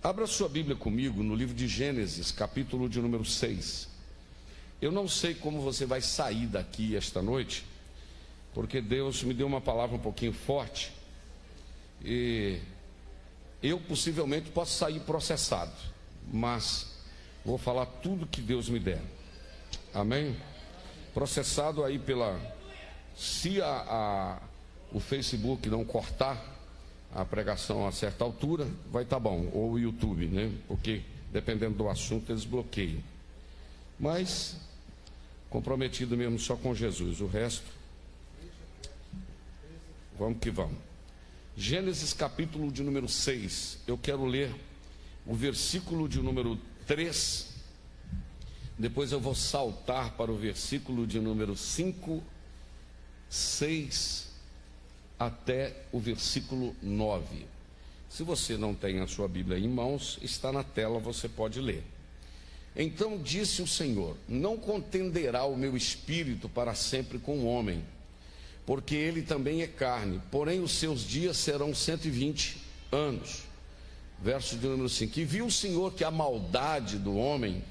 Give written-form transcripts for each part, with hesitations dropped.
Abra sua Bíblia comigo no livro de Gênesis, capítulo de número 6. Eu não sei como você vai sair daqui esta noite, porque Deus me deu uma palavra um pouquinho forte, e eu possivelmente posso sair processado, mas vou falar tudo que Deus me der. Amém? Processado aí se o Facebook não cortar a pregação a certa altura, vai estar bom, ou o YouTube, né? Porque dependendo do assunto eles bloqueiam. Mas comprometido mesmo só com Jesus, o resto vamos que vamos. Gênesis capítulo de número 6, eu quero ler o versículo de número 3, depois eu vou saltar para o versículo de número 5, 6 até o versículo 9. Se você não tem a sua Bíblia em mãos, está na tela, você pode ler. Então disse o Senhor: não contenderá o meu espírito para sempre com o homem, porque ele também é carne, porém os seus dias serão 120 anos. Verso de número 5. E viu o Senhor que a maldade do homem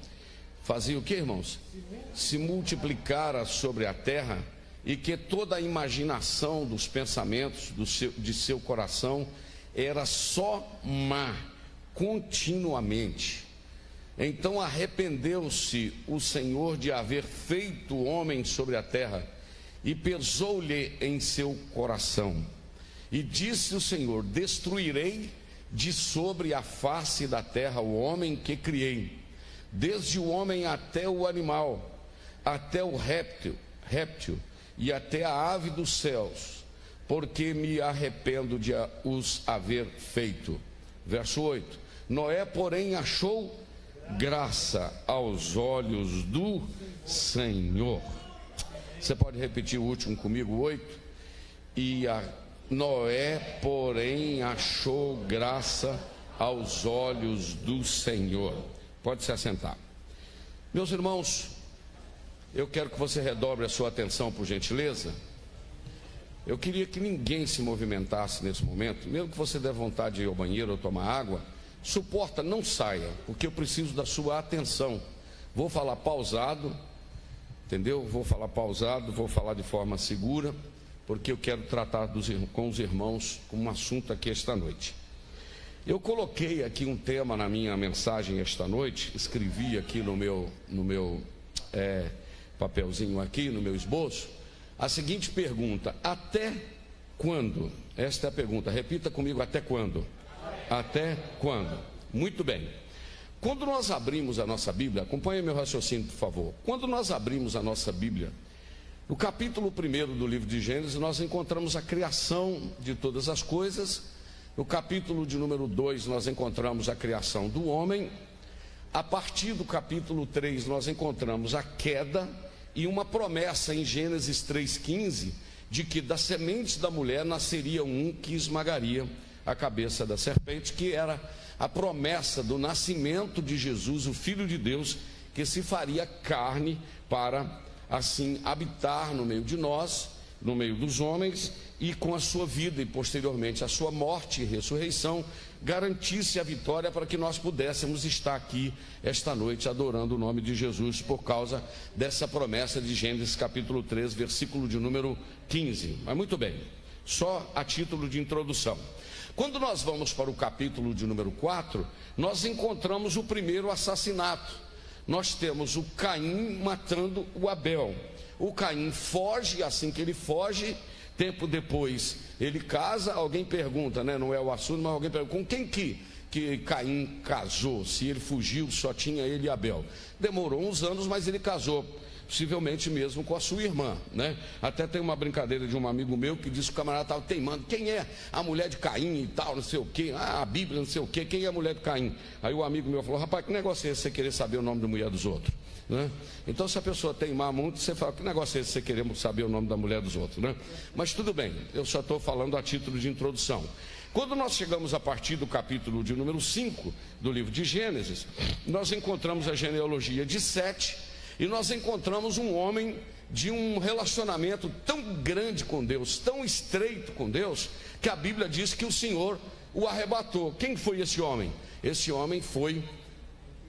fazia o que, irmãos? Se multiplicara sobre a terra, e que toda a imaginação dos pensamentos de seu coração era só má, continuamente. Então arrependeu-se o Senhor de haver feito o homem sobre a terra, e pesou-lhe em seu coração. E disse o Senhor: destruirei de sobre a face da terra o homem que criei, desde o homem até o animal, até o réptil, e até a ave dos céus, porque me arrependo de os haver feito. Verso 8. Noé, porém, achou graça aos olhos do Senhor. Você pode repetir o último comigo, 8? Noé, porém, achou graça aos olhos do Senhor. Pode se assentar. Meus irmãos, eu quero que você redobre a sua atenção, por gentileza. Eu queria que ninguém se movimentasse nesse momento, mesmo que você dê vontade de ir ao banheiro ou tomar água, suporta, não saia, porque eu preciso da sua atenção. Vou falar pausado, entendeu? Vou falar pausado, vou falar de forma segura, porque eu quero tratar com os irmãos com um assunto aqui esta noite. Eu coloquei aqui um tema na minha mensagem esta noite, escrevi aqui no meu papelzinho aqui, no meu esboço, a seguinte pergunta: até quando? Esta é a pergunta, repita comigo: até quando? Até quando? Muito bem. Quando nós abrimos a nossa Bíblia, acompanhe meu raciocínio, por favor. Quando nós abrimos a nossa Bíblia, no capítulo 1 do livro de Gênesis, nós encontramos a criação de todas as coisas. No capítulo de número 2, nós encontramos a criação do homem. A partir do capítulo 3, nós encontramos a queda e uma promessa em Gênesis 3,15, de que da semente da mulher nasceria um que esmagaria a cabeça da serpente, que era a promessa do nascimento de Jesus, o Filho de Deus, que se faria carne para assim habitar no meio de nós, no meio dos homens, e com a sua vida e posteriormente a sua morte e ressurreição, garantisse a vitória para que nós pudéssemos estar aqui esta noite adorando o nome de Jesus, por causa dessa promessa de Gênesis capítulo 3, versículo de número 15. Mas muito bem, só a título de introdução. Quando nós vamos para o capítulo de número 4, nós encontramos o primeiro assassinato. Nós temos o Caim matando o Abel. O Caim foge, assim que ele foge, tempo depois ele casa. Alguém pergunta, né? Não é o assunto, mas alguém pergunta: com quem que Caim casou? Se ele fugiu, só tinha ele e Abel. Demorou uns anos, mas ele casou, possivelmente mesmo com a sua irmã, né? Até tem uma brincadeira de um amigo meu que disse que o camarada estava teimando: quem é a mulher de Caim e tal, não sei o que, a Bíblia não sei o que, quem é a mulher de Caim? Aí o amigo meu falou: rapaz, que negócio é esse você querer saber o nome da mulher dos outros, né? Então, se a pessoa teimar muito, você fala: que negócio é esse você querer saber o nome da mulher dos outros, né? Mas tudo bem, eu só estou falando a título de introdução. Quando nós chegamos a partir do capítulo de número 5 do livro de Gênesis, nós encontramos a genealogia de Sete, e nós encontramos um homem de um relacionamento tão grande com Deus, tão estreito com Deus, que a Bíblia diz que o Senhor o arrebatou. Quem foi esse homem? Esse homem foi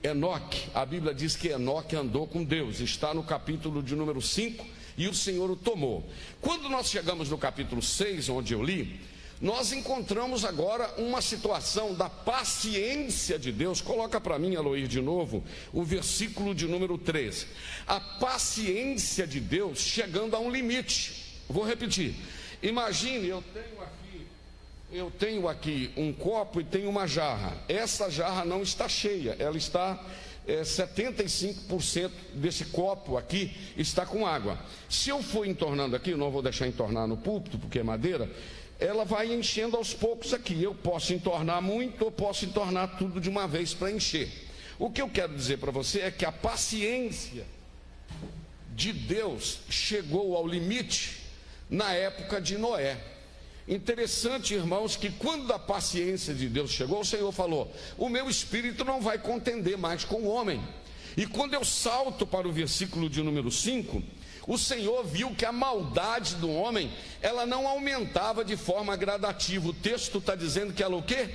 Enoque. A Bíblia diz que Enoque andou com Deus, está no capítulo de número 5, e o Senhor o tomou. Quando nós chegamos no capítulo 6, onde eu li, nós encontramos agora uma situação da paciência de Deus. Coloca para mim, Aloir, de novo, o versículo de número 13. A paciência de Deus chegando a um limite. Vou repetir. Imagine, eu tenho aqui um copo e tenho uma jarra. Essa jarra não está cheia, ela está 75% desse copo aqui está com água. Se eu for entornando aqui, não vou deixar entornar no púlpito porque é madeira, ela vai enchendo aos poucos aqui. Eu posso entornar muito ou posso entornar tudo de uma vez para encher. O que eu quero dizer para você é que a paciência de Deus chegou ao limite na época de Noé. Interessante, irmãos, que quando a paciência de Deus chegou, o Senhor falou: o meu espírito não vai contender mais com o homem. E quando eu salto para o versículo de número 5, o Senhor viu que a maldade do homem, ela não aumentava de forma gradativa. O texto está dizendo que ela o quê?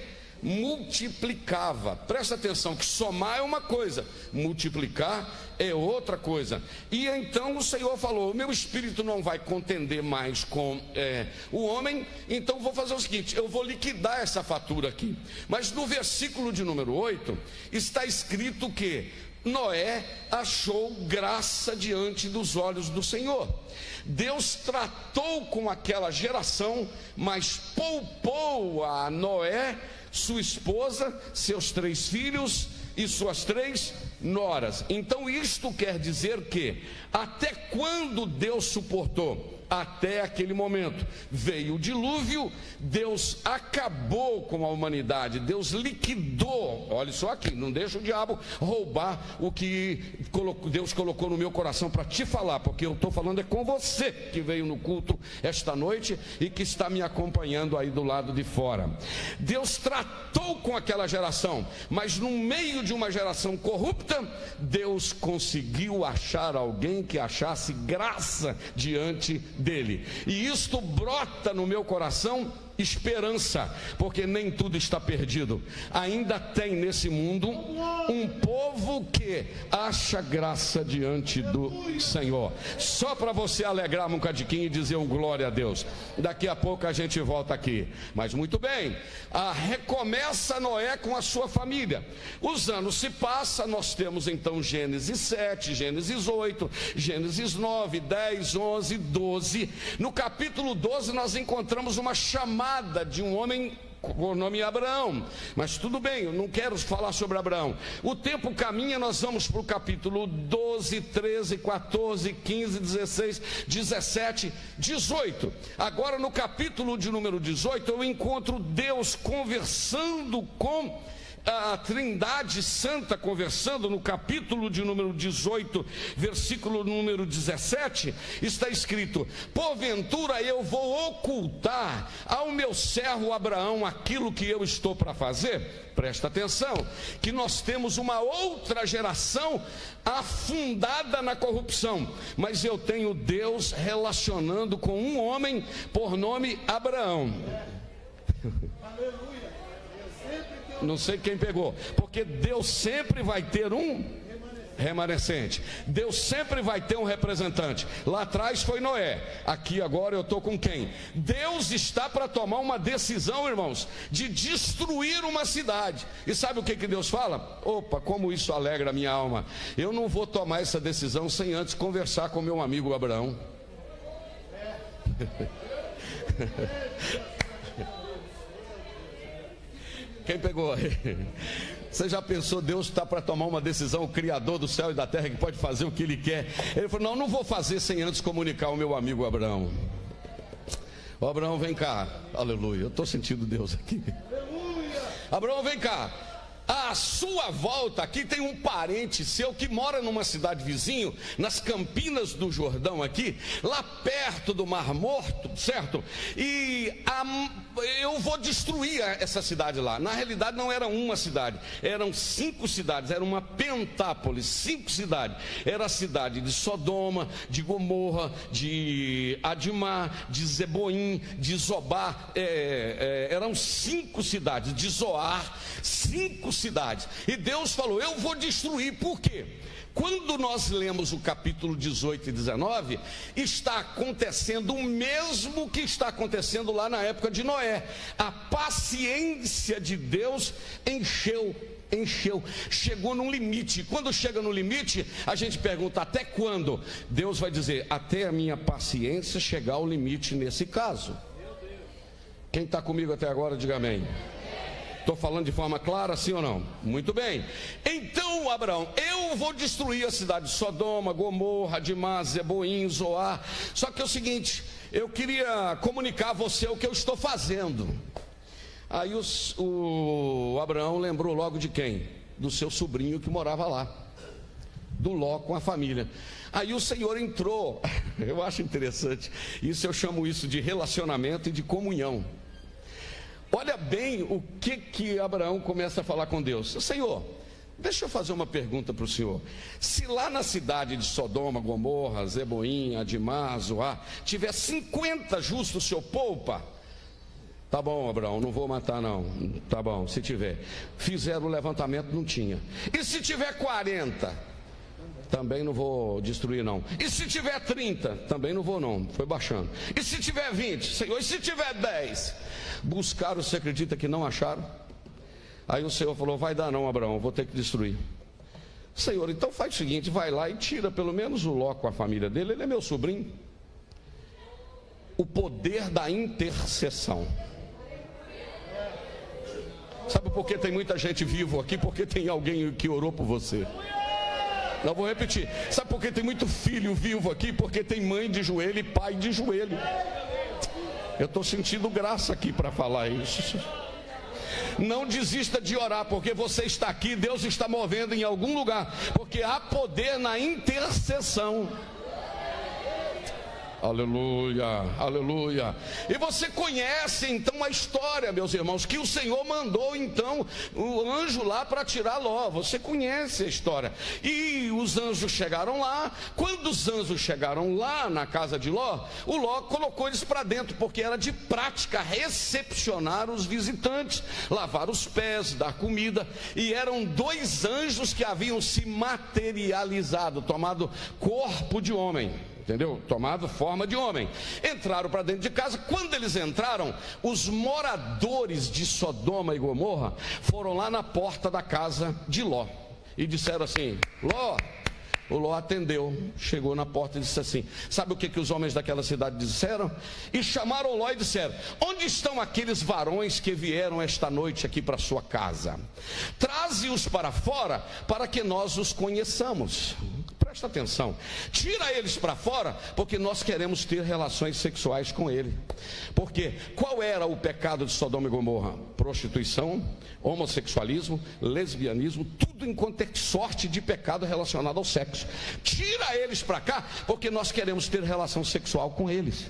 Multiplicava. Presta atenção, que somar é uma coisa, multiplicar é outra coisa. E então o Senhor falou: o meu espírito não vai contender mais com o homem, então vou fazer o seguinte, eu vou liquidar essa fatura aqui. Mas no versículo de número 8 está escrito que Noé achou graça diante dos olhos do Senhor. Deus tratou com aquela geração, mas poupou a Noé, sua esposa, seus 3 filhos e suas 3 noras. Então isto quer dizer que até quando Deus suportou? Até aquele momento. Veio o dilúvio, Deus acabou com a humanidade, Deus liquidou. Olha só aqui, não deixa o diabo roubar o que Deus colocou no meu coração para te falar, porque eu estou falando é com você que veio no culto esta noite e que está me acompanhando aí do lado de fora. Deus tratou com aquela geração, mas no meio de uma geração corrupta, Deus conseguiu achar alguém que achasse graça diante dele. E isto brota no meu coração esperança, porque nem tudo está perdido. Ainda tem nesse mundo um povo que acha graça diante do Senhor. Só para você alegrar um cadinho e dizer um glória a Deus. Daqui a pouco a gente volta aqui. Mas muito bem, recomeça Noé com a sua família. Os anos se passam, nós temos então Gênesis 7, Gênesis 8, Gênesis 9, 10, 11, 12. No capítulo 12 nós encontramos uma chamada de um homem por nome Abraão, mas tudo bem, eu não quero falar sobre Abraão. O tempo caminha, nós vamos para o capítulo 12, 13, 14, 15, 16, 17, 18. Agora no capítulo de número 18 eu encontro Deus conversando com a Trindade Santa, conversando. No capítulo de número 18, versículo número 17, está escrito: porventura eu vou ocultar ao meu servo Abraão aquilo que eu estou para fazer? Presta atenção, que nós temos uma outra geração afundada na corrupção, mas eu tenho Deus relacionando com um homem por nome Abraão. Aleluia. Não sei quem pegou, porque Deus sempre vai ter um remanescente, Deus sempre vai ter um representante. Lá atrás foi Noé, aqui agora eu estou com quem? Deus está para tomar uma decisão, irmãos, de destruir uma cidade. E sabe o que Deus fala? Opa, como isso alegra a minha alma. Eu não vou tomar essa decisão sem antes conversar com meu amigo Abraão. Quem pegou? Você já pensou, Deus está para tomar uma decisão, o Criador do céu e da terra, que pode fazer o que Ele quer. Ele falou: não vou fazer sem antes comunicar ao meu amigo Abraão. Ô, Abraão, vem cá. Aleluia, eu estou sentindo Deus aqui. Aleluia. Abraão, vem cá. À sua volta aqui tem um parente seu que mora numa cidade vizinho, nas Campinas do Jordão aqui, lá perto do Mar Morto, certo? E eu vou destruir essa cidade lá. Na realidade não era uma cidade, eram 5 cidades, era uma pentápolis, 5 cidades. Era a cidade de Sodoma, de Gomorra, de Adimá, de Zeboim, de Zobá, eram 5 cidades, de Zoar, 5 cidades. E Deus falou, eu vou destruir, por quê? Quando nós lemos o capítulo 18 e 19, está acontecendo o mesmo que está acontecendo lá na época de Noé. A paciência de Deus encheu, chegou num limite. Quando chega no limite, a gente pergunta até quando? Deus vai dizer, até a minha paciência chegar ao limite nesse caso. Quem está comigo até agora, diga amém. Estou falando de forma clara, sim ou não? Muito bem. Então, Abraão, eu vou destruir a cidade de Sodoma, Gomorra, Adimá, Zeboim, Zoar. Só que é o seguinte, eu queria comunicar a você o que eu estou fazendo. Aí o Abraão lembrou logo de quem? Do seu sobrinho que morava lá, do Ló com a família. Aí o Senhor entrou, eu acho interessante, isso eu chamo isso de relacionamento e de comunhão. Olha bem o que Abraão começa a falar com Deus. Senhor, deixa eu fazer uma pergunta para o Senhor. Se lá na cidade de Sodoma, Gomorra, Zeboim, Adimá, Zoar, tiver 50 justos, o Senhor poupa? Tá bom, Abraão, não vou matar não. Tá bom, se tiver. Fizeram o levantamento, não tinha. E se tiver 40? Também não vou destruir não. E se tiver 30? Também não vou não, foi baixando. E se tiver 20? Senhor, e se tiver 10? Buscaram, você acredita que não acharam? Aí o Senhor falou, vai dar não, Abraão, vou ter que destruir. Senhor, então faz o seguinte, vai lá e tira pelo menos o Ló com a família dele, ele é meu sobrinho. O poder da intercessão. Sabe por que tem muita gente vivo aqui? Porque tem alguém que orou por você. Não, vou repetir. Sabe por que tem muito filho vivo aqui? Porque tem mãe de joelho e pai de joelho. Eu estou sentindo graça aqui para falar isso. Não desista de orar, porque você está aqui, Deus está movendo em algum lugar, porque há poder na intercessão. Aleluia, aleluia. E você conhece então a história, meus irmãos, que o Senhor mandou então o anjo lá para tirar Ló. Você conhece a história. E os anjos chegaram lá. Quando os anjos chegaram lá na casa de Ló, o Ló colocou eles para dentro, porque era de prática recepcionar os visitantes, lavar os pés, dar comida. E eram 2 anjos que haviam se materializado, tomado corpo de homem. Entendeu? Tomado forma de homem. Entraram para dentro de casa. Quando eles entraram, os moradores de Sodoma e Gomorra foram lá na porta da casa de Ló e disseram assim, Ló. O Ló atendeu, chegou na porta e disse assim, sabe o que os homens daquela cidade disseram? E chamaram Ló e disseram, onde estão aqueles varões que vieram esta noite aqui para sua casa? Traze-os para fora, para que nós os conheçamos. Presta atenção, tira eles para fora, porque nós queremos ter relações sexuais com ele. Porque qual era o pecado de Sodoma e Gomorra? Prostituição, homossexualismo, lesbianismo, tudo enquanto é sorte de pecado relacionado ao sexo. Tira eles para cá, porque nós queremos ter relação sexual com eles.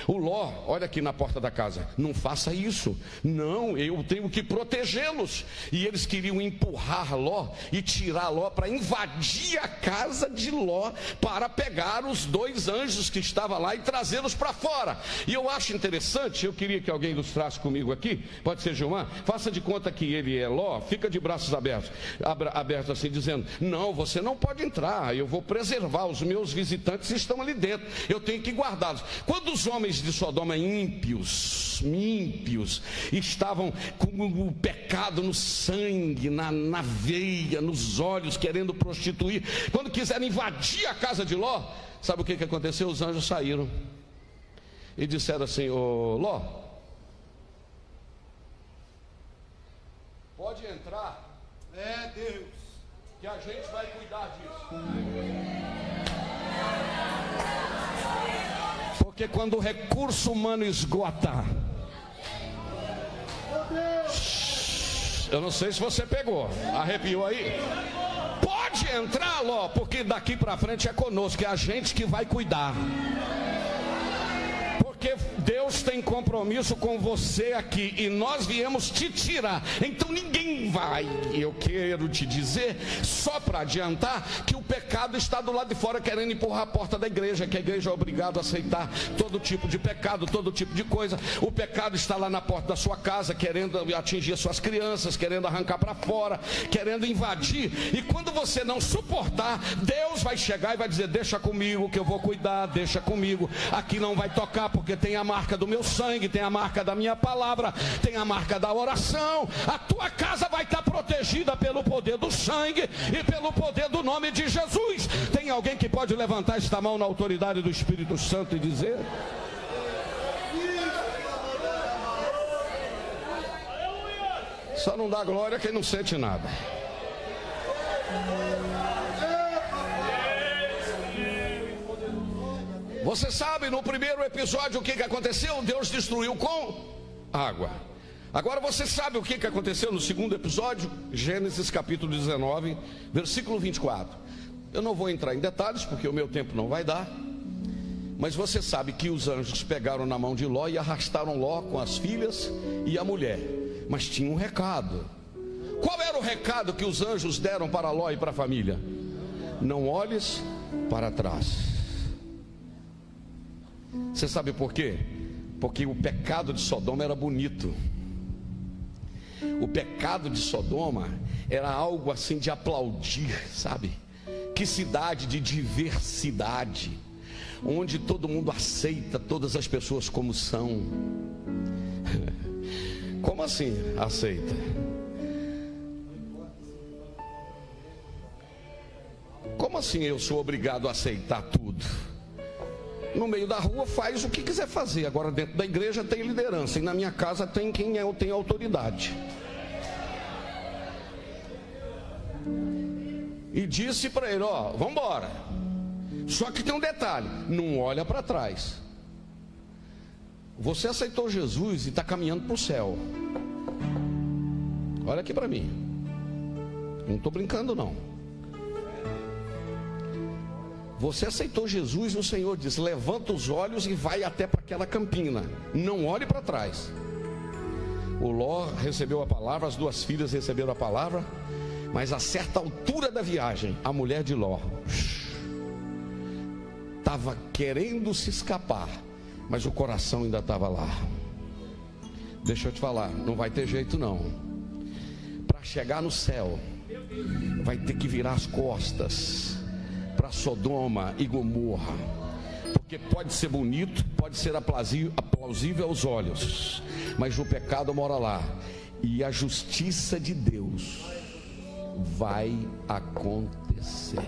O Ló, olha aqui na porta da casa, não faça isso, não, eu tenho que protegê-los. E eles queriam empurrar Ló e tirar Ló para invadir a casa de Ló, para pegar os 2 anjos que estavam lá e trazê-los para fora. E eu acho interessante, eu queria que alguém ilustrasse comigo aqui, pode ser Gilmar, faça de conta que ele é Ló, fica de braços abertos assim, dizendo, não, você não pode entrar, eu vou preservar, os meus visitantes estão ali dentro, eu tenho que guardá-los. Quando os homens de Sodoma ímpios, estavam com o pecado no sangue, na veia, nos olhos, querendo prostituir, quando quiseram invadir a casa de Ló, sabe o que aconteceu? Os anjos saíram e disseram assim, ô Ló, pode entrar, Deus, que a gente vai cuidar disso. Porque quando o recurso humano esgota, eu não sei se você pegou, arrepiou aí? Pode entrar, Ló, porque daqui para frente é conosco, é a gente que vai cuidar. Porque Deus tem compromisso com você aqui e nós viemos te tirar. Então ninguém vai. Eu quero te dizer, só para adiantar, que o pecado está do lado de fora querendo empurrar a porta da igreja, que a igreja é obrigada a aceitar todo tipo de pecado, todo tipo de coisa. O pecado está lá na porta da sua casa, querendo atingir suas crianças, querendo arrancar para fora, querendo invadir. E quando você não suportar, Deus vai chegar e vai dizer: deixa comigo que eu vou cuidar, deixa comigo, aqui não vai tocar, porque tem a marca do meu sangue, tem a marca da minha palavra, tem a marca da oração. A tua casa vai estar protegida pelo poder do sangue e pelo poder do nome de Jesus. Tem alguém que pode levantar esta mão na autoridade do Espírito Santo e dizer? Só não dá glória quem não sente nada. Você sabe, no primeiro episódio o que aconteceu? Deus destruiu com água. Agora você sabe o que aconteceu no segundo episódio? Gênesis capítulo 19, versículo 24. Eu não vou entrar em detalhes porque o meu tempo não vai dar. Mas você sabe que os anjos pegaram na mão de Ló e arrastaram Ló com as filhas e a mulher. Mas tinha um recado. Qual era o recado que os anjos deram para Ló e para a família? Não olhes para trás. Você sabe por quê? Porque o pecado de Sodoma era bonito. O pecado de Sodoma era algo assim de aplaudir, sabe? Que cidade de diversidade, onde todo mundo aceita todas as pessoas como são. Como assim aceita? Como assim eu sou obrigado a aceitar tudo? No meio da rua faz o que quiser fazer. Agora dentro da igreja tem liderança. E na minha casa tem quem tem autoridade. E disse para ele: ó, vamos embora. Só que tem um detalhe: não olha para trás. Você aceitou Jesus e está caminhando para o céu. Olha aqui para mim. Não estou brincando não. Você aceitou Jesus e o Senhor diz: levanta os olhos e vai até para aquela campina. Não olhe para trás. O Ló recebeu a palavra, as duas filhas receberam a palavra. Mas a certa altura da viagem, a mulher de Ló estava querendo se escapar, mas o coração ainda estava lá. Deixa eu te falar, não vai ter jeito não. Para chegar no céu, vai ter que virar as costas para Sodoma e Gomorra, porque pode ser bonito, pode ser aplausível aos olhos, mas o pecado mora lá, e a justiça de Deus vai acontecer.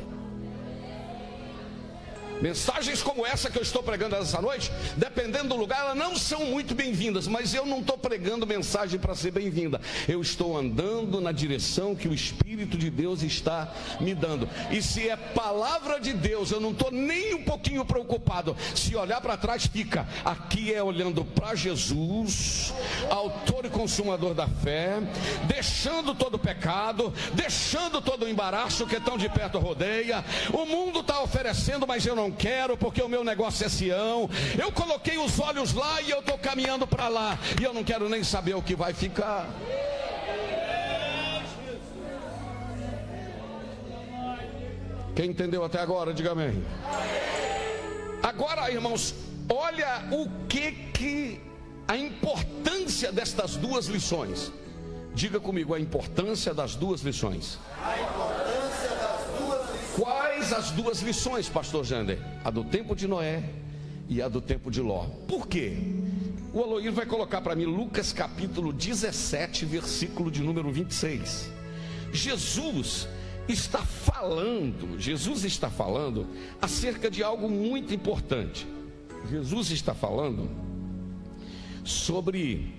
Mensagens como essa que eu estou pregando essa noite, dependendo do lugar, elas não são muito bem-vindas. Mas eu não estou pregando mensagem para ser bem-vinda. Eu estou andando na direção que o Espírito de Deus está me dando. E se é palavra de Deus, eu não estou nem um pouquinho preocupado. Se olhar para trás, fica. Aqui é olhando para Jesus, autor e consumador da fé, deixando todo o pecado, deixando todo o embaraço que tão de perto rodeia. O mundo está oferecendo, mas eu não quero, porque o meu negócio é Sião. Eu coloquei os olhos lá e eu estou caminhando para lá, e eu não quero nem saber o que vai ficar. Quem entendeu até agora, diga amém. Agora, irmãos, olha o que a importância destas duas lições. Diga comigo a importância das duas lições. Quais as duas lições, pastor Jander? A do tempo de Noé e a do tempo de Ló. Por quê? O Aloir vai colocar para mim Lucas capítulo 17, versículo de número 26. Jesus está falando acerca de algo muito importante. Jesus está falando sobre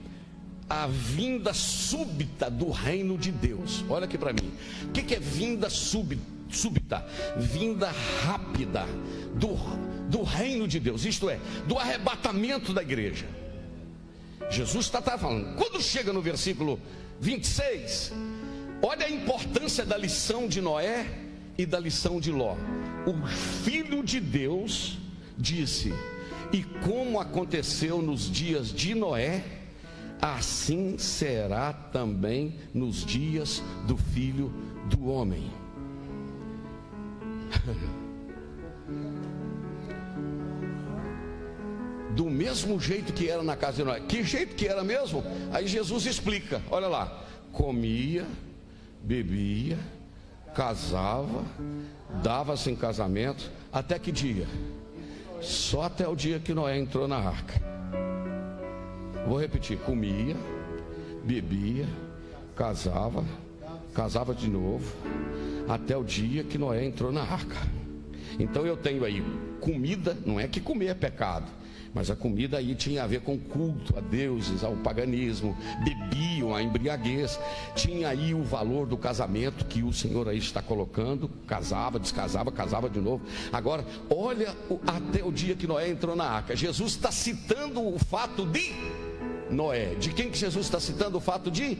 a vinda súbita do reino de Deus. Olha aqui para mim. O que é vinda súbita? Vinda rápida do reino de Deus, isto é, do arrebatamento da igreja. Jesus está falando. Quando chega no versículo 26, olha a importância da lição de Noé e da lição de Ló. O Filho de Deus disse: E como aconteceu nos dias de Noé, assim será também nos dias do Filho do Homem. Do mesmo jeito que era na casa de Noé. Que jeito que era mesmo? Aí Jesus explica, olha lá: comia, bebia, casava, dava-se em casamento. Até que dia? Só até o dia que Noé entrou na arca. Vou repetir: comia, bebia, casava de novo, até o dia que Noé entrou na arca. Então eu tenho aí comida. Não é que comer é pecado, mas a comida aí tinha a ver com culto a deuses, ao paganismo. Bebiam, a embriaguez. Tinha aí o valor do casamento que o Senhor aí está colocando. Casava, descasava, casava de novo. Agora, olha até o dia que Noé entrou na arca. Jesus está citando o fato de Noé. De quem que Jesus está citando o fato de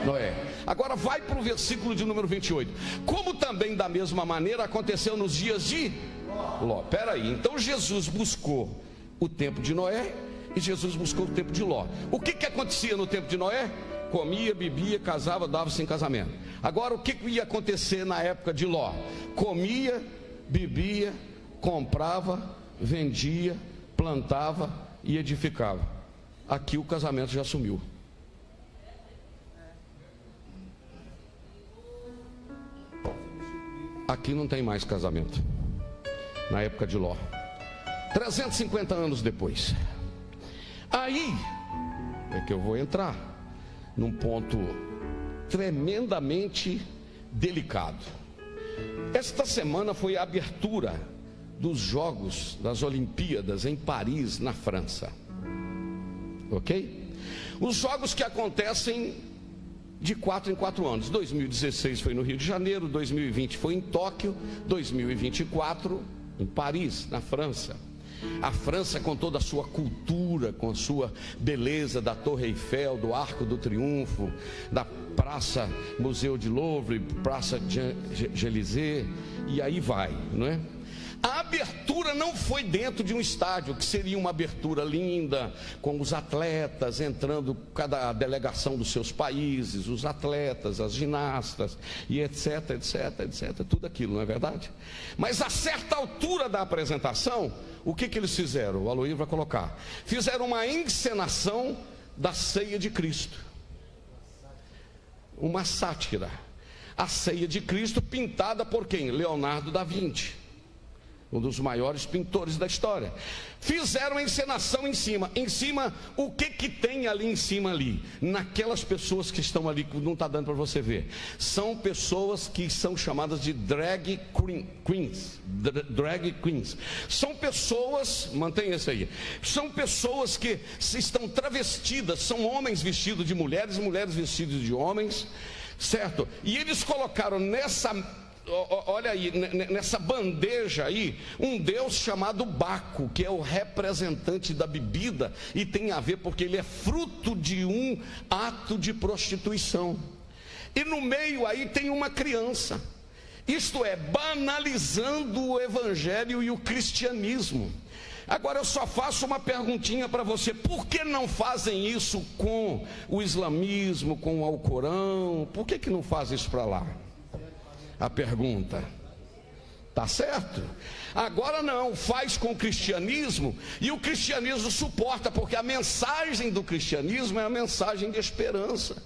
Noé? Agora vai para o versículo de número 28. Como também da mesma maneira aconteceu nos dias de Ló. Peraí, então Jesus buscou o tempo de Noé e Jesus buscou o tempo de Ló. O que acontecia no tempo de Noé? Comia, bebia, casava, dava-se em casamento. Agora, o que ia acontecer na época de Ló? Comia, bebia, comprava, vendia, plantava e edificava. Aqui o casamento já sumiu. Aqui não tem mais casamento. Na época de Ló. 350 anos depois. Aí é que eu vou entrar num ponto tremendamente delicado. Esta semana foi a abertura dos Jogos das Olimpíadas em Paris, na França. Ok? Os jogos que acontecem de 4 em 4 anos. 2016 foi no Rio de Janeiro, 2020 foi em Tóquio, 2024 em Paris, na França. A França, com toda a sua cultura, com a sua beleza, da Torre Eiffel, do Arco do Triunfo, da Praça Museu de Louvre, Praça Élysée, e aí vai, não é? A abertura não foi dentro de um estádio, que seria uma abertura linda, com os atletas entrando, cada delegação dos seus países, os atletas, as ginastas, e etc, etc, etc, tudo aquilo, não é verdade? Mas a certa altura da apresentação, o que eles fizeram? O Aloysio vai colocar. Fizeram uma encenação da ceia de Cristo. Uma sátira. A ceia de Cristo pintada por quem? Leonardo da Vinci. Um dos maiores pintores da história. Fizeram a encenação em cima. Em cima, o que tem ali em cima ali? Naquelas pessoas que estão ali, que não está dando para você ver. São pessoas que são chamadas de drag queens. Drag queens. São pessoas, mantenha isso aí. São pessoas que estão travestidas. São homens vestidos de mulheres, mulheres vestidas de homens. Certo? E eles colocaram olha aí, nessa bandeja aí, um deus chamado Baco, que é o representante da bebida, e tem a ver porque ele é fruto de um ato de prostituição. E no meio aí tem uma criança. Isto é, banalizando o evangelho e o cristianismo. Agora eu só faço uma perguntinha para você: por que não fazem isso com o islamismo, com o Alcorão? Por que não fazem isso para lá? A pergunta, tá certo? Agora não, faz com o cristianismo, e o cristianismo suporta, porque a mensagem do cristianismo é a mensagem de esperança,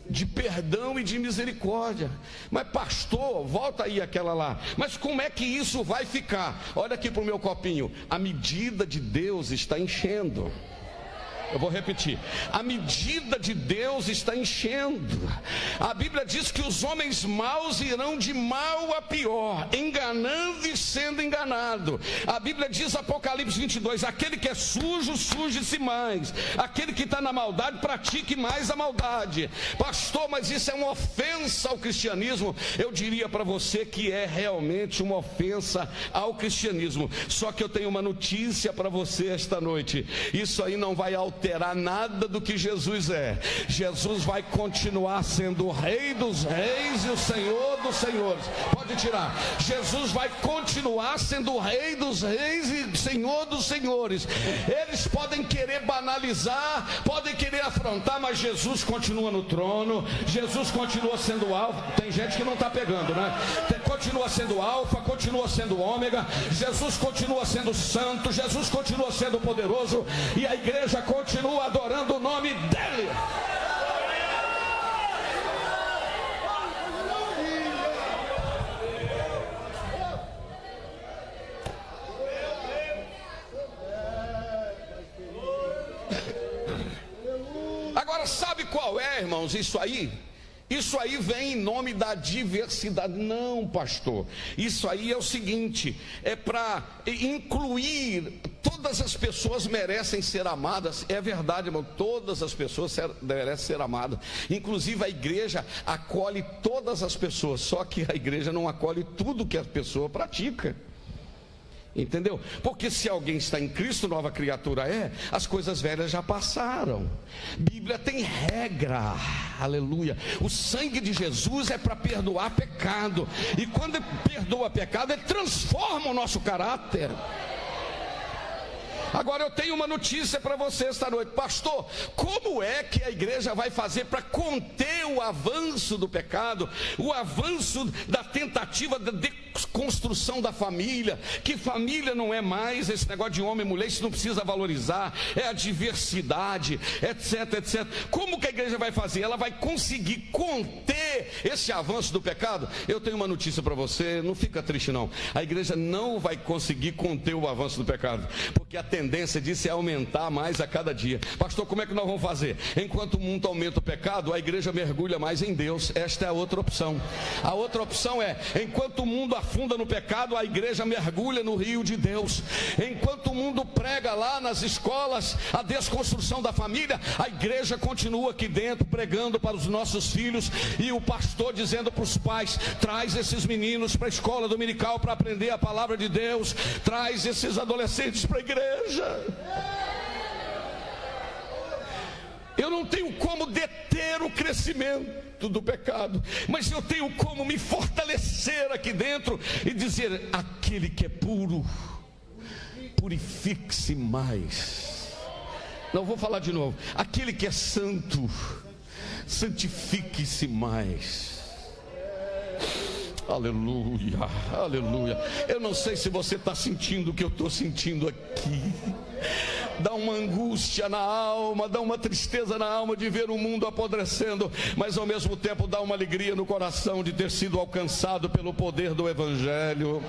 de perdão e de misericórdia. Mas pastor, volta aí aquela lá, mas como é que isso vai ficar? Olha aqui para o meu copinho: a medida de Deus está enchendo. Eu vou repetir: a medida de Deus está enchendo. A Bíblia diz que os homens maus irão de mal a pior, enganando e sendo enganado. A Bíblia diz, Apocalipse 22, aquele que é sujo, suje-se mais. Aquele que está na maldade, pratique mais a maldade. Pastor, mas isso é uma ofensa ao cristianismo. Eu diria para você que é realmente uma ofensa ao cristianismo. Só que eu tenho uma notícia para você esta noite: isso aí não vai alterar alterar nada do que Jesus é. Jesus vai continuar sendo o Rei dos Reis e o Senhor dos Senhores. Pode tirar. Jesus vai continuar sendo o Rei dos Reis e Senhor dos Senhores. Eles podem querer banalizar, podem querer afrontar, mas Jesus continua no trono. Jesus continua sendo alfa. Tem gente que não está pegando, né? Continua sendo alfa, continua sendo ômega. Jesus continua sendo santo, Jesus continua sendo poderoso, e a igreja continua adorando o nome dele. Agora, sabe qual é, irmãos, isso aí? Isso aí vem em nome da diversidade. Não, pastor, isso aí é o seguinte, é para incluir. Todas as pessoas merecem ser amadas. É verdade, irmão, todas as pessoas merecem ser amadas. Inclusive a igreja acolhe todas as pessoas, só que a igreja não acolhe tudo que a pessoa pratica. Entendeu? Porque se alguém está em Cristo, nova criatura é, as coisas velhas já passaram. Bíblia tem regra, aleluia. O sangue de Jesus é para perdoar pecado, e quando ele perdoa pecado, ele transforma o nosso caráter. Agora eu tenho uma notícia para você esta noite. Pastor, como é que a igreja vai fazer para conter o avanço do pecado, o avanço da tentativa da desconstrução da família? Que família não é mais esse negócio de homem e mulher, isso não precisa valorizar, é a diversidade, etc, etc. Como que a igreja vai fazer? Ela vai conseguir conter esse avanço do pecado? Eu tenho uma notícia para você, não fica triste não. A igreja não vai conseguir conter o avanço do pecado, porque a tendência disso é aumentar mais a cada dia. Pastor, como é que nós vamos fazer? Enquanto o mundo aumenta o pecado, a igreja mergulha mais em Deus. Esta é a outra opção. A outra opção é, enquanto o mundo afunda no pecado, a igreja mergulha no rio de Deus. Enquanto o mundo prega lá nas escolas a desconstrução da família, a igreja continua aqui dentro pregando para os nossos filhos, e o pastor dizendo para os pais: traz esses meninos para a escola dominical para aprender a palavra de Deus, traz esses adolescentes para a igreja. Eu não tenho como deter o crescimento do pecado, mas eu tenho como me fortalecer aqui dentro e dizer: aquele que é puro, purifique-se mais. Não, vou falar de novo. Aquele que é santo, santifique-se mais. Aleluia, aleluia. Eu não sei se você está sentindo o que eu estou sentindo aqui. Dá uma angústia na alma, dá uma tristeza na alma de ver o mundo apodrecendo, mas ao mesmo tempo dá uma alegria no coração de ter sido alcançado pelo poder do Evangelho.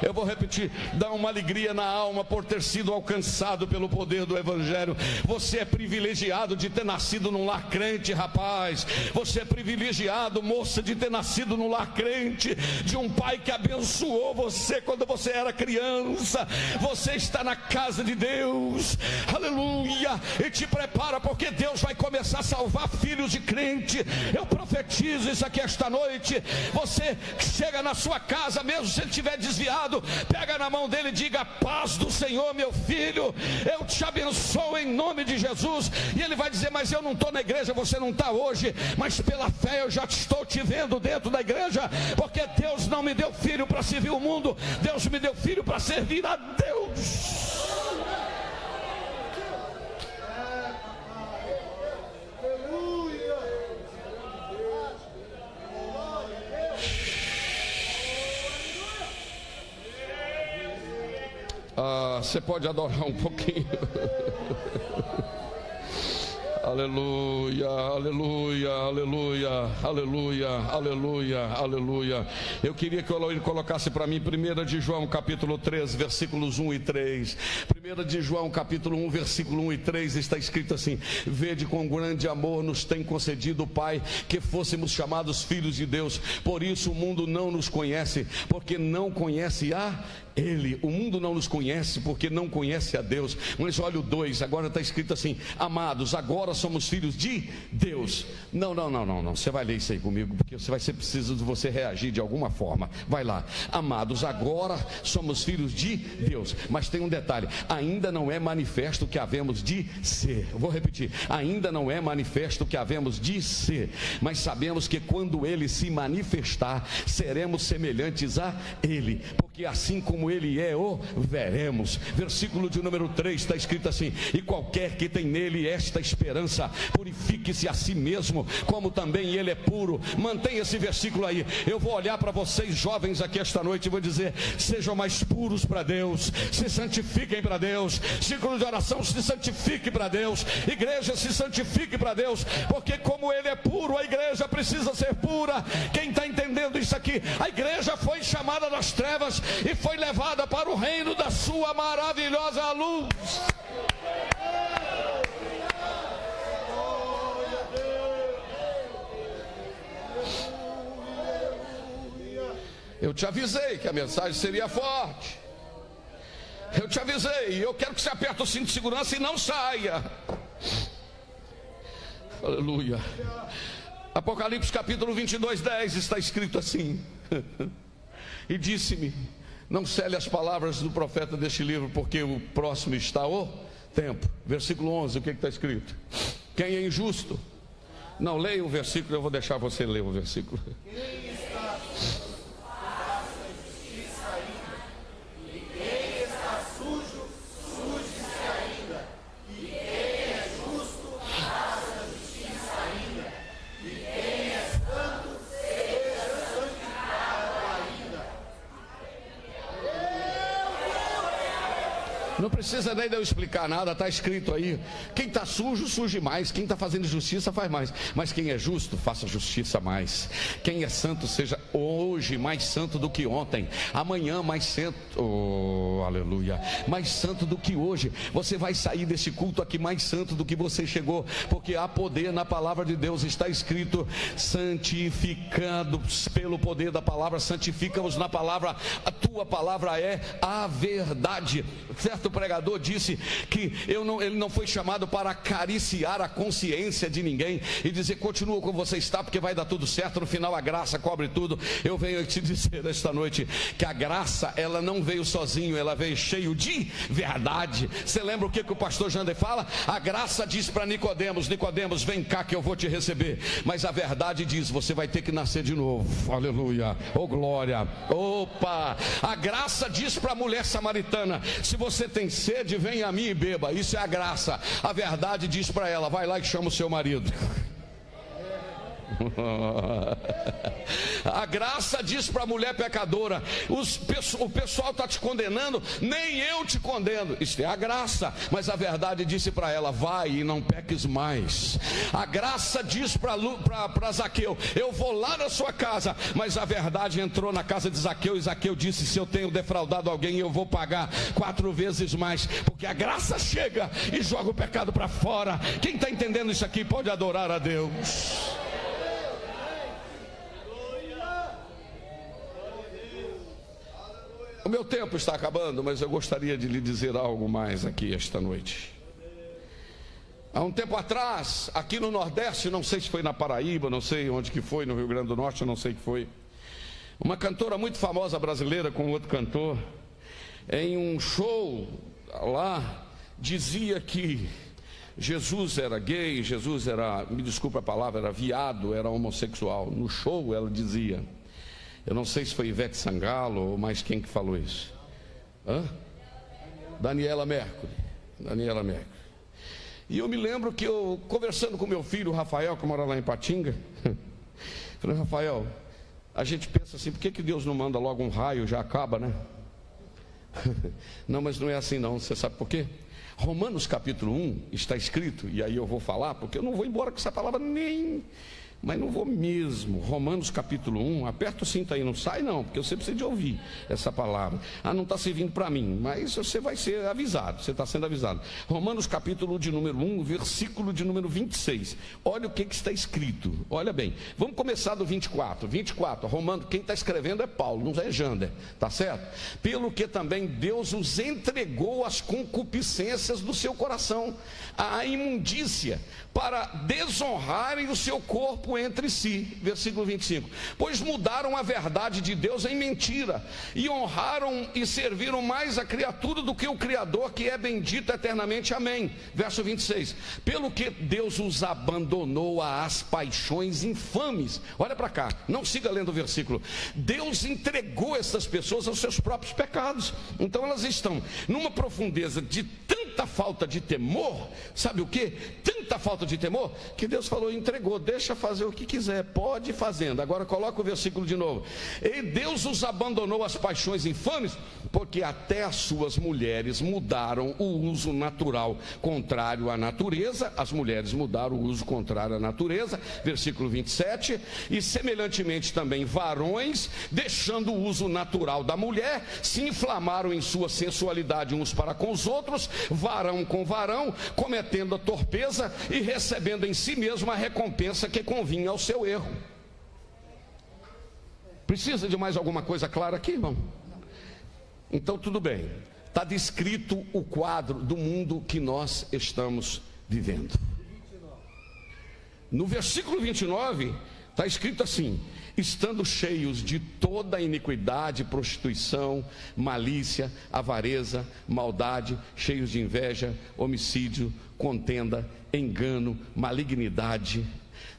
Eu vou repetir: dá uma alegria na alma por ter sido alcançado pelo poder do Evangelho. Você é privilegiado de ter nascido num lar crente, rapaz. Você é privilegiado, moça, de ter nascido num lar crente, de um pai que abençoou você quando você era criança. Você está na casa de Deus, aleluia, e te prepara, porque Deus vai começar a salvar filhos de crente. Eu profetizo isso aqui esta noite. Você que chega na sua casa, mesmo se ele estiver desviado, pega na mão dele e diga: paz do Senhor, meu filho, eu te abençoo em nome de Jesus. E ele vai dizer: mas eu não estou na igreja, você não está hoje, mas pela fé eu já estou te vendo dentro da igreja, porque Deus não me deu filho para servir o mundo, Deus me deu filho para servir a Deus. Você pode adorar um pouquinho. Aleluia, aleluia, aleluia, aleluia, aleluia, aleluia. Eu queria que o Eloy colocasse para mim 1 de João capítulo 3, versículos 1 e 3. 1 de João capítulo 1, versículo 1 e 3 está escrito assim: vede com grande amor nos tem concedido o Pai, que fôssemos chamados filhos de Deus. Por isso o mundo não nos conhece, porque não conhece a Ele. O mundo não nos conhece porque não conhece a Deus. Mas olha o 2, agora está escrito assim: amados, agora agora somos filhos de Deus. Não, você vai ler isso aí comigo, porque você vai ser preciso de você reagir de alguma forma. Vai lá. Amados, agora somos filhos de Deus. Mas tem um detalhe: ainda não é manifesto o que havemos de ser. Eu vou repetir: ainda não é manifesto o que havemos de ser, mas sabemos que quando Ele se manifestar, seremos semelhantes a Ele, porque assim como Ele é, o veremos. Versículo de número 3 está escrito assim: e qualquer que tem nele esta esperança, purifique-se a si mesmo, como também ele é puro. Mantenha esse versículo aí. Eu vou olhar para vocês jovens aqui esta noite e vou dizer: sejam mais puros para Deus, se santifiquem para Deus. Círculo de oração, se santifique para Deus. Igreja, se santifique para Deus, porque como Ele é puro, a igreja precisa ser pura. Quem está entendendo isso aqui? A igreja foi chamada das trevas e foi levada para o reino da sua maravilhosa luz. Eu te avisei que a mensagem seria forte. Eu te avisei. Eu quero que você aperte o cinto de segurança e não saia. Aleluia. Apocalipse capítulo 22:10 está escrito assim: e disse-me: não cele as palavras do profeta deste livro, porque o próximo está o tempo. Versículo 11, o que está escrito? Quem é injusto? Não, leia o versículo, eu vou deixar você ler o versículo. Não precisa nem de eu explicar nada, está escrito aí. Quem está sujo, suje mais. Quem está fazendo justiça, faz mais. Mas quem é justo, faça justiça mais. Quem é santo, seja hoje mais santo do que ontem. Amanhã mais santo, oh, aleluia, mais santo do que hoje. Você vai sair desse culto aqui mais santo do que você chegou, porque há poder na palavra de Deus. Está escrito: santificados pelo poder da palavra. Santifica-os na palavra. A tua palavra é a verdade. Certo pregador disse que ele não foi chamado para acariciar a consciência de ninguém e dizer: continua como você está, porque vai dar tudo certo, no final a graça cobre tudo. Eu venho te dizer esta noite que a graça, ela não veio sozinho, ela veio cheio de verdade. Você lembra o que o pastor Jander fala? A graça diz para Nicodemos: Nicodemos, vem cá que eu vou te receber. Mas a verdade diz: você vai ter que nascer de novo. Aleluia, oh glória, opa. A graça diz para a mulher samaritana: se você tem sede, vem a mim e beba. Isso é a graça. A verdade diz para ela: vai lá e chama o seu marido. A graça diz para a mulher pecadora: o pessoal está te condenando, nem eu te condeno. Isto é a graça. Mas a verdade disse para ela: vai e não peques mais. A graça diz para Zaqueu: eu vou lá na sua casa. Mas a verdade entrou na casa de Zaqueu e Zaqueu disse: se eu tenho defraudado alguém, eu vou pagar 4 vezes mais. Porque a graça chega e joga o pecado para fora. Quem está entendendo isso aqui pode adorar a Deus. O meu tempo está acabando, mas eu gostaria de lhe dizer algo mais aqui esta noite. Há um tempo atrás, aqui no Nordeste, não sei se foi na Paraíba, não sei onde que foi, no Rio Grande do Norte, não sei que foi, uma cantora muito famosa brasileira com outro cantor, em um show lá, dizia que Jesus era gay, Jesus era, me desculpa a palavra, era viado, era homossexual. No show ela dizia, eu não sei se foi Ivete Sangalo ou mais quem que falou isso. Daniela Mercury. E eu me lembro que eu, conversando com meu filho Rafael, que mora lá em Patinga, falei: Rafael, a gente pensa assim, por que Deus não manda logo um raio, já acaba, né? Não, mas não é assim não, você sabe por quê? Romanos capítulo 1 está escrito, e aí eu vou falar, porque eu não vou embora com essa palavra nem Mas não vou mesmo. Romanos capítulo 1, aperta o cinto aí, não sai não, porque você precisa de ouvir essa palavra. Não está servindo para mim, mas você vai ser avisado, você está sendo avisado. Romanos capítulo de número 1, versículo de número 26. Olha o que está escrito, olha bem. Vamos começar do 24, Romano, quem está escrevendo é Paulo, não é Jander, tá certo? Pelo que também Deus os entregou às concupiscências do seu coração, à imundícia, para desonrarem o seu corpo entre si. Versículo 25. Pois mudaram a verdade de Deus em mentira, e honraram e serviram mais a criatura do que o Criador, que é bendito eternamente. Amém. Verso 26. Pelo que Deus os abandonou às paixões infames. Olha para cá, não siga lendo o versículo. Deus entregou essas pessoas aos seus próprios pecados. Então elas estão numa profundeza de tanta falta de temor, sabe o que? Tanta falta de temor, que Deus falou, entregou, deixa fazer o que quiser, pode ir fazendo. Agora coloca o versículo de novo. E Deus os abandonou às paixões infames, porque até as suas mulheres mudaram o uso natural contrário à natureza. As mulheres mudaram o uso contrário à natureza. Versículo 27. E semelhantemente também varões, deixando o uso natural da mulher, se inflamaram em sua sensualidade uns para com os outros, varão com varão, cometendo a torpeza e recebendo em si mesmo a recompensa que convinha ao seu erro. Precisa de mais alguma coisa clara aqui, irmão? Então tudo bem, está descrito o quadro do mundo que nós estamos vivendo. No versículo 29 está escrito assim: estando cheios de toda iniquidade, prostituição, malícia, avareza, maldade, cheios de inveja, homicídio, contenda, engano, malignidade,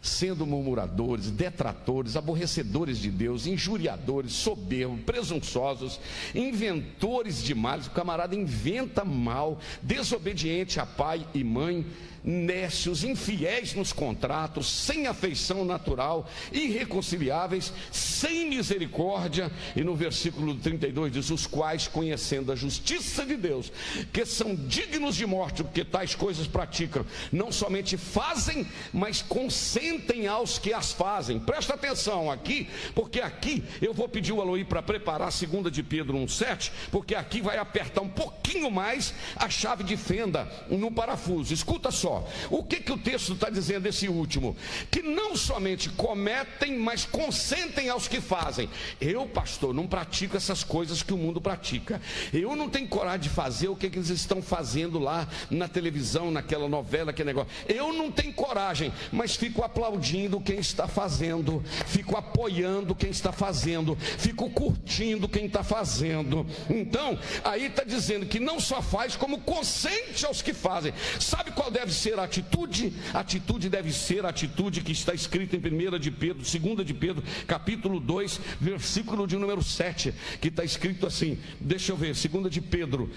sendo murmuradores, detratores, aborrecedores de Deus, injuriadores, soberbos, presunçosos, inventores de males. O camarada inventa mal, desobediente a pai e mãe, nécios, infiéis nos contratos, sem afeição natural, irreconciliáveis, sem misericórdia. E no versículo 32 diz: os quais, conhecendo a justiça de Deus, que são dignos de morte, porque tais coisas praticam, não somente fazem, mas consentem aos que as fazem. Presta atenção aqui, porque aqui eu vou pedir o Aloí para preparar a 2 de Pedro 1,7, porque aqui vai apertar um pouquinho mais a chave de fenda no parafuso. Escuta só. O que o texto está dizendo, esse último? Que não somente cometem, mas consentem aos que fazem. Eu, pastor, não pratico essas coisas que o mundo pratica. Eu não tenho coragem de fazer o que eles estão fazendo lá na televisão, naquela novela, aquele negócio. Eu não tenho coragem, mas fico aplaudindo quem está fazendo, fico apoiando quem está fazendo, fico curtindo quem está fazendo. Então, aí está dizendo que não só faz, como consente aos que fazem. Sabe qual deve ser a atitude? A atitude deve ser a atitude que está escrita em 1 de Pedro, 2 de Pedro, capítulo 2, versículo de número 7, que está escrito assim, deixa eu ver, 2 de Pedro,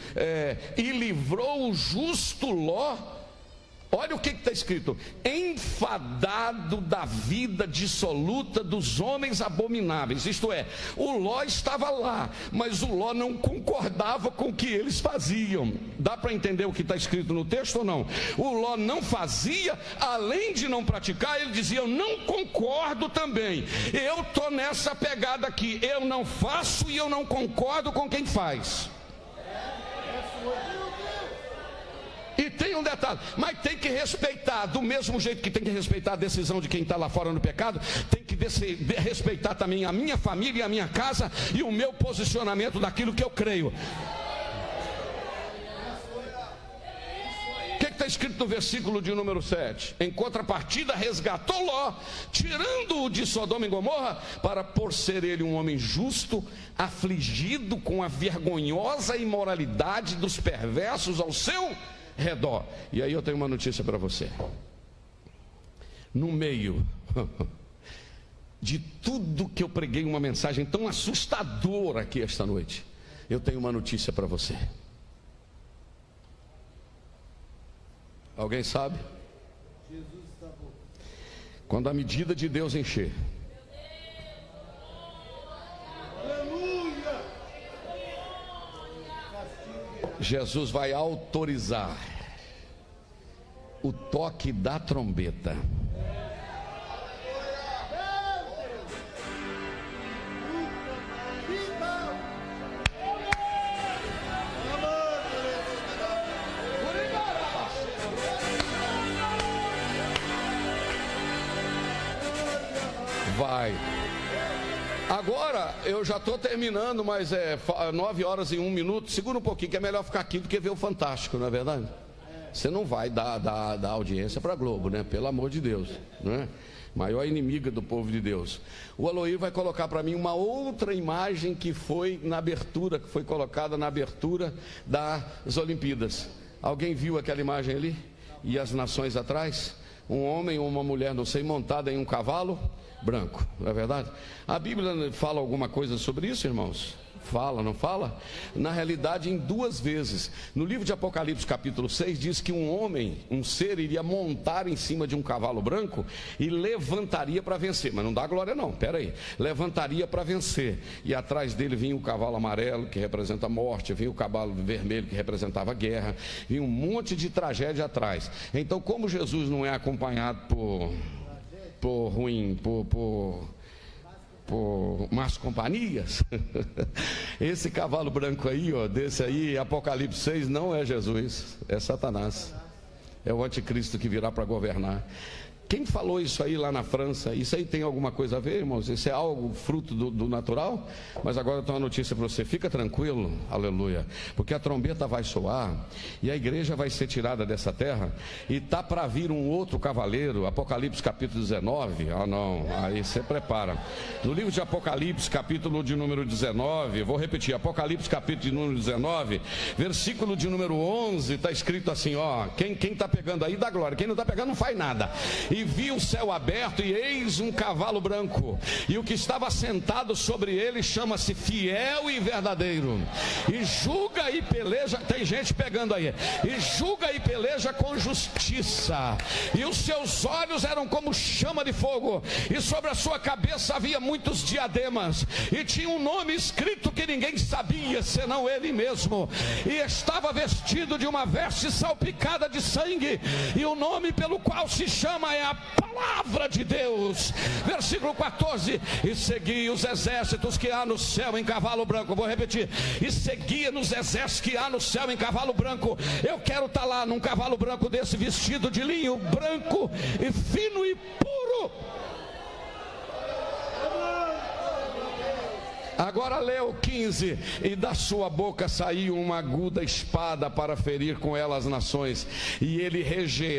e livrou o justo Ló. Olha o que está escrito: enfadado da vida dissoluta dos homens abomináveis. Isto é, o Ló estava lá, mas o Ló não concordava com o que eles faziam. Dá para entender o que está escrito no texto ou não? O Ló não fazia, além de não praticar, ele dizia: eu não concordo também, eu estou nessa pegada aqui, eu não faço e eu não concordo com quem faz. E tem um detalhe, mas tem que respeitar, do mesmo jeito que tem que respeitar a decisão de quem está lá fora no pecado, tem que respeitar também a minha família e a minha casa e o meu posicionamento daquilo que eu creio. O que está escrito no versículo de número 7? Em contrapartida, resgatou Ló, tirando-o de Sodoma e Gomorra, para, por ser ele um homem justo, afligido com a vergonhosa imoralidade dos perversos ao seu redor. E aí eu tenho uma notícia para você. No meio de tudo que eu preguei, uma mensagem tão assustadora aqui esta noite, eu tenho uma notícia para você. Alguém sabe? Quando a medida de Deus encher, Jesus vai autorizar o toque da trombeta. Pai. Agora, eu já estou terminando, mas 9 horas e 1 minuto. Segura um pouquinho, que é melhor ficar aqui do que ver o Fantástico, não é verdade? Você não vai dar audiência para a Globo, né? Pelo amor de Deus, né? Maior inimiga do povo de Deus. O Aloir vai colocar para mim uma outra imagem que foi na abertura, que foi colocada na abertura das Olimpíadas. Alguém viu aquela imagem ali? E as nações atrás? Um homem ou uma mulher, não sei, montada em um cavalo branco, não é verdade? A Bíblia fala alguma coisa sobre isso, irmãos? Fala, não fala? Na realidade, em 2 vezes. No livro de Apocalipse, capítulo 6, diz que um homem, um ser, iria montar em cima de um cavalo branco e levantaria para vencer. Mas não dá glória não, pera aí. Levantaria para vencer. E atrás dele vinha o cavalo amarelo, que representa a morte, vinha o cavalo vermelho, que representava a guerra, vinha um monte de tragédia atrás. Então, como Jesus não é acompanhado por más companhias, esse cavalo branco aí, ó, desse aí, Apocalipse 6, não é Jesus, é Satanás, é o anticristo que virá para governar. Quem falou isso aí lá na França? Isso aí tem alguma coisa a ver, irmãos? Isso é algo fruto do natural? Mas agora eu tenho uma notícia para você, fica tranquilo, aleluia, porque a trombeta vai soar e a igreja vai ser tirada dessa terra e está para vir um outro cavaleiro. Apocalipse capítulo 19, aí você prepara. No livro de Apocalipse, capítulo de número 19, vou repetir, Apocalipse capítulo de número 19, versículo de número 11, está escrito assim, ó, quem está pegando aí dá glória, quem não está pegando não faz nada. E vi o céu aberto, e eis um cavalo branco, e o que estava sentado sobre ele chama-se Fiel e Verdadeiro, e julga e peleja, tem gente pegando aí, e julga e peleja com justiça, e os seus olhos eram como chama de fogo, e sobre a sua cabeça havia muitos diademas, e tinha um nome escrito que ninguém sabia, senão ele mesmo, e estava vestido de uma veste salpicada de sangue, e o nome pelo qual se chama é a palavra de Deus. Versículo 14, e seguia os exércitos que há no céu em cavalo branco. Vou repetir, e seguia nos exércitos que há no céu em cavalo branco. Eu quero estar lá num cavalo branco desse, vestido de linho branco e fino e puro. Agora lê o 15, e da sua boca saiu uma aguda espada para ferir com ela as nações, e ele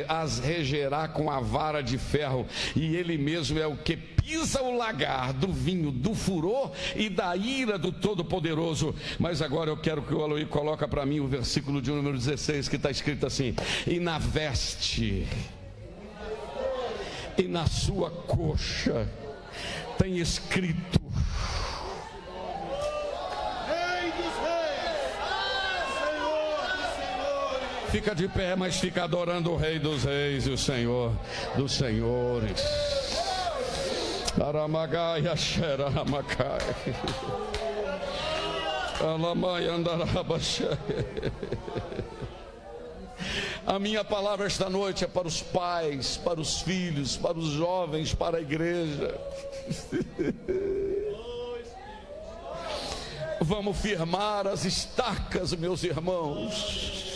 as regerá com a vara de ferro, e ele mesmo é o que pisa o lagar do vinho, do furor e da ira do Todo-Poderoso. Mas agora eu quero que o Aloy coloque para mim o versículo de número 16, que está escrito assim, e na veste e na sua coxa tem escrito: fica de pé, mas fica adorando o Rei dos Reis e o Senhor dos Senhores. Aramagaia xeramakai, alamai andarabachai. A minha palavra esta noite é para os pais, para os filhos, para os jovens, para a igreja. Vamos firmar as estacas, meus irmãos.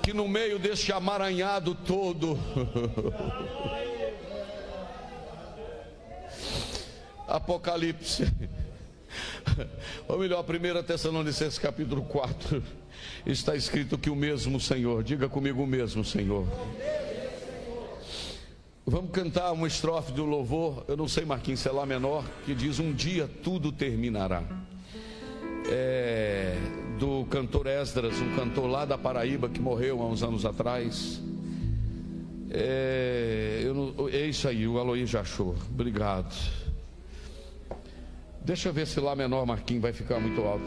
Que no meio deste amaranhado todo, Apocalipse, ou melhor, 1 Tessalonicenses capítulo 4, está escrito que o mesmo Senhor, diga comigo, o mesmo Senhor. Vamos cantar uma estrofe do louvor, eu não sei, Marquinhos, se é lá menor, que diz: um dia tudo terminará. É do cantor Esdras, um cantor lá da Paraíba que morreu há uns anos atrás. É isso aí, o Aloy já achou. Obrigado. Deixa eu ver se lá menor, Marquinhos, vai ficar muito alto.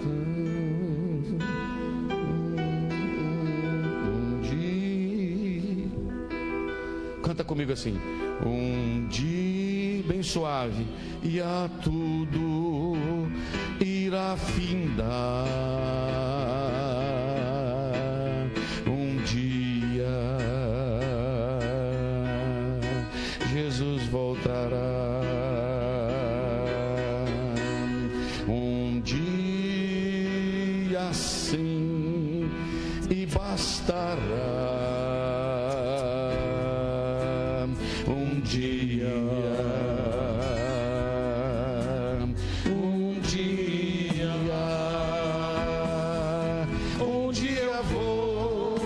Um dia, canta comigo assim: um dia bem suave, e a tudo irá findar. Um dia Jesus voltará. Um dia sim, e basta estará. Um dia vou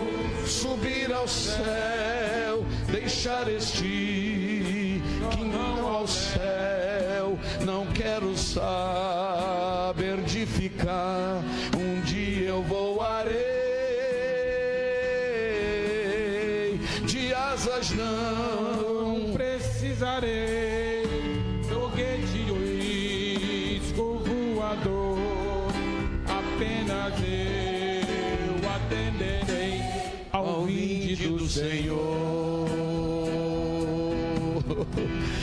subir ao céu, deixar este quinhão ao céu. Não quero saber de ficar, um dia eu voarei, de asas não precisarei, foguete ou voador, apenas eu atenderei ao vinde do Senhor.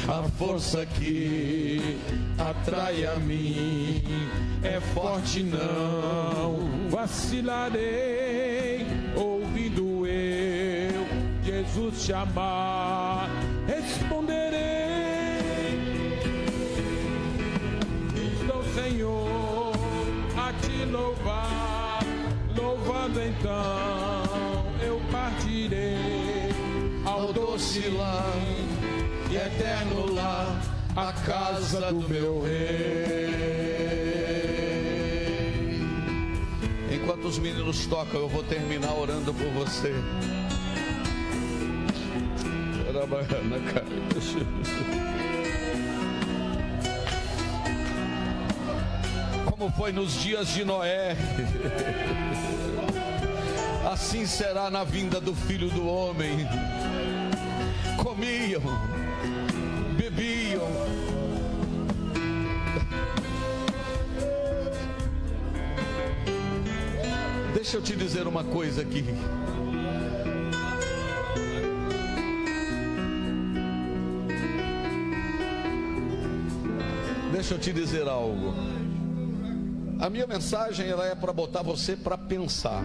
A força que atrai a mim é forte, não vacilarei, ouvindo eu Jesus chamar, responderei. Estou, Senhor, a te louvar, louvando então eu partirei ao doce lar e eterno lar, a casa do meu rei. Enquanto os meninos tocam, eu vou terminar orando por você. Como foi nos dias de Noé, assim será na vinda do Filho do Homem. Comiam, bebiam, deixa eu te dizer uma coisa aqui. Deixa eu te dizer algo. A minha mensagem ela é para botar você para pensar.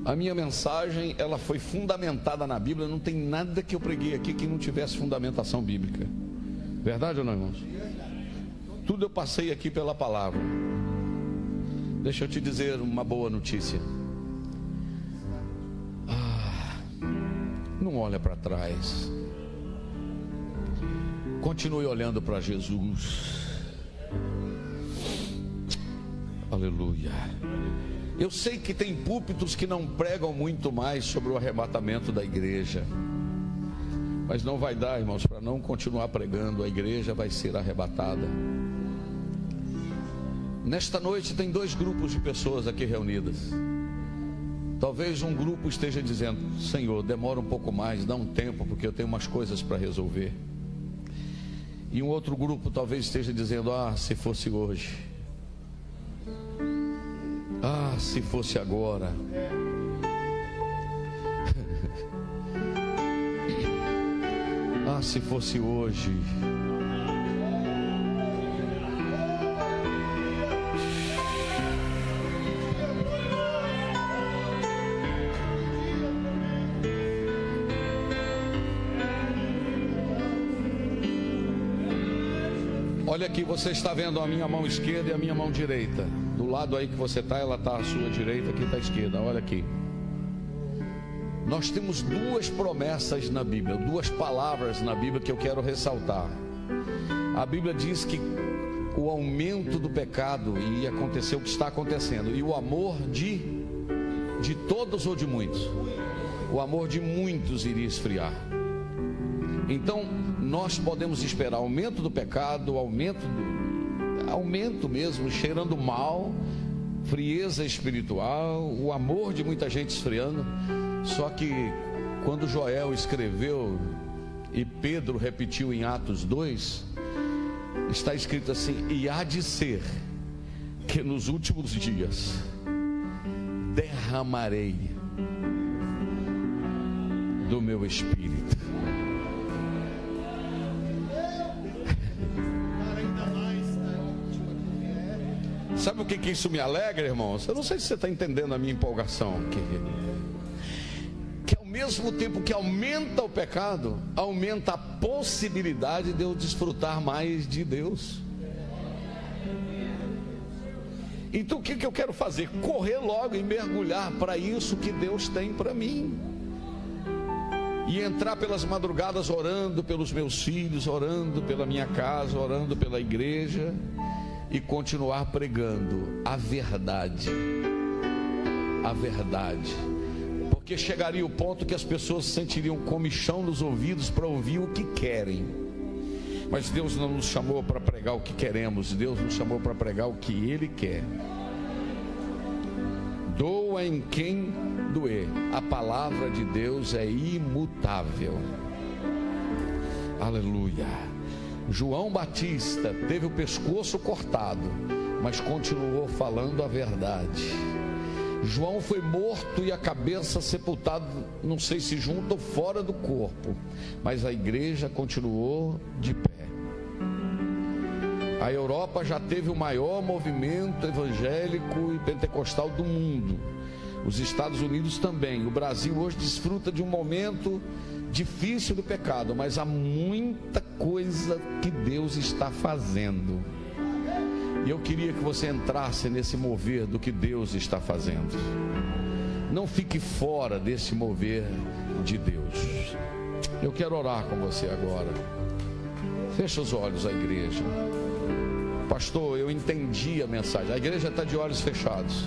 A minha mensagem ela foi fundamentada na Bíblia. Não tem nada que eu preguei aqui que não tivesse fundamentação bíblica. Verdade ou não, irmãos? Tudo eu passei aqui pela palavra. Deixa eu te dizer uma boa notícia. Não olha para trás. Continue olhando para Jesus. Aleluia. Eu sei que tem púlpitos que não pregam muito mais sobre o arrebatamento da igreja, mas não vai dar, irmãos, para não continuar pregando. A igreja vai ser arrebatada. Nesta noite tem dois grupos de pessoas aqui reunidas. Talvez um grupo esteja dizendo: Senhor, demora um pouco mais, dá um tempo, porque eu tenho umas coisas para resolver. E um outro grupo talvez esteja dizendo: se fosse hoje, se fosse agora. Se fosse hoje. Olha aqui, você está vendo a minha mão esquerda e a minha mão direita. Do lado aí que você está, ela está à sua direita, aqui está à esquerda. Olha aqui. Nós temos duas promessas na Bíblia, duas palavras na Bíblia que eu quero ressaltar. A Bíblia diz que o aumento do pecado ia acontecer o que está acontecendo, e o amor de todos ou de muitos, o amor de muitos iria esfriar. Então nós podemos esperar aumento do pecado, aumento mesmo, cheirando mal, frieza espiritual, o amor de muita gente esfriando. Só que quando Joel escreveu e Pedro repetiu em Atos 2, está escrito assim: e há de ser que nos últimos dias derramarei do meu espírito. Sabe o que isso me alegra, irmãos? Eu não sei se você está entendendo a minha empolgação aqui. Que ao mesmo tempo que aumenta o pecado, aumenta a possibilidade de eu desfrutar mais de Deus. Então o que eu quero fazer? Correr logo e mergulhar para isso que Deus tem para mim. E entrar pelas madrugadas orando pelos meus filhos, orando pela minha casa, orando pela igreja, e continuar pregando a verdade. A verdade. Porque chegaria o ponto que as pessoas sentiriam comichão nos ouvidos para ouvir o que querem. Mas Deus não nos chamou para pregar o que queremos, Deus nos chamou para pregar o que Ele quer. Doa em quem doer. A palavra de Deus é imutável. Aleluia. João Batista teve o pescoço cortado, mas continuou falando a verdade. João foi morto e a cabeça sepultada, não sei se junto ou fora do corpo, mas a igreja continuou de pé. A Europa já teve o maior movimento evangélico e pentecostal do mundo. Os Estados Unidos também. O Brasil hoje desfruta de um momento difícil do pecado, mas há muita coisa que Deus está fazendo. E eu queria que você entrasse nesse mover do que Deus está fazendo. Não fique fora desse mover de Deus. Eu quero orar com você agora. Fecha os olhos, a igreja. Pastor, eu entendi a mensagem. A igreja está de olhos fechados.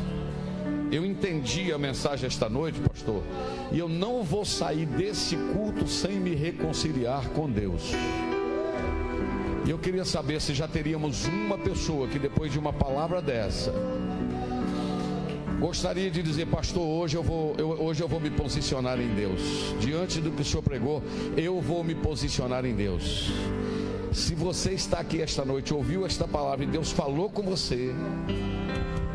Eu entendi a mensagem esta noite, pastor, e eu não vou sair desse culto sem me reconciliar com Deus. E eu queria saber se já teríamos uma pessoa que depois de uma palavra dessa gostaria de dizer: pastor, hoje eu vou me posicionar em Deus. Diante do que o senhor pregou, eu vou me posicionar em Deus. Se você está aqui esta noite, ouviu esta palavra e Deus falou com você,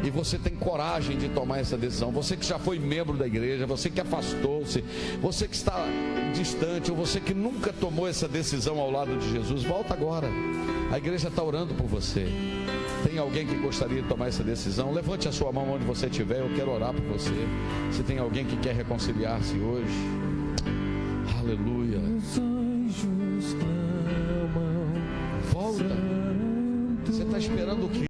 e você tem coragem de tomar essa decisão, você que já foi membro da igreja, você que afastou-se, você que está distante, ou você que nunca tomou essa decisão ao lado de Jesus, volta agora. A igreja está orando por você. Tem alguém que gostaria de tomar essa decisão? Levante a sua mão onde você estiver, eu quero orar por você. Se tem alguém que quer reconciliar-se hoje, aleluia.